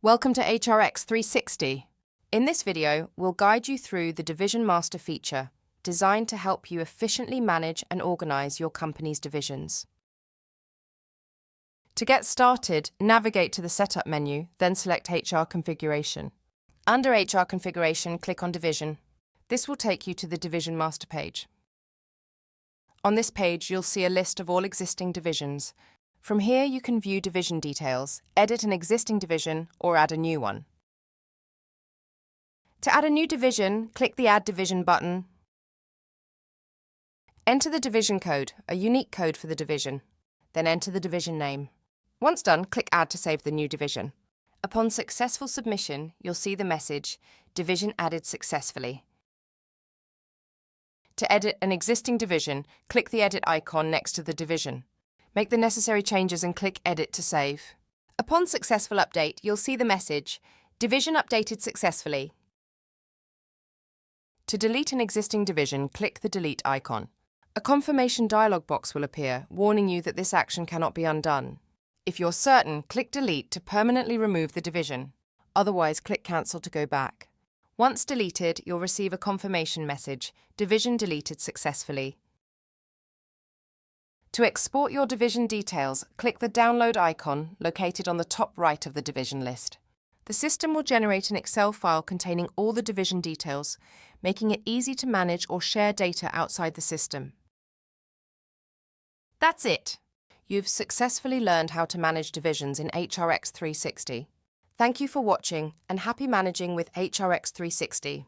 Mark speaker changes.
Speaker 1: Welcome to HRX360. In this video, we'll guide you through the Division Master feature, designed to help you efficiently manage and organize your company's divisions. To get started, navigate to the Setup menu, then select HR Configuration. Under HR Configuration, click on Division. This will take you to the Division Master page. On this page, you'll see a list of all existing divisions. From here, you can view division details, edit an existing division, or add a new one. To add a new division, click the Add Division button. Enter the division code, a unique code for the division. Then enter the division name. Once done, click Add to save the new division. Upon successful submission, you'll see the message, Division added successfully. To edit an existing division, click the edit icon next to the division. Make the necessary changes and click Edit to save. Upon successful update, you'll see the message, Division updated successfully. To delete an existing division, click the Delete icon. A confirmation dialog box will appear, warning you that this action cannot be undone. If you're certain, click Delete to permanently remove the division. Otherwise, click Cancel to go back. Once deleted, you'll receive a confirmation message, Division deleted successfully. To export your division details, click the Download icon located on the top right of the division list. The system will generate an Excel file containing all the division details, making it easy to manage or share data outside the system. That's it! You've successfully learned how to manage divisions in HRX360. Thank you for watching and happy managing with HRX360.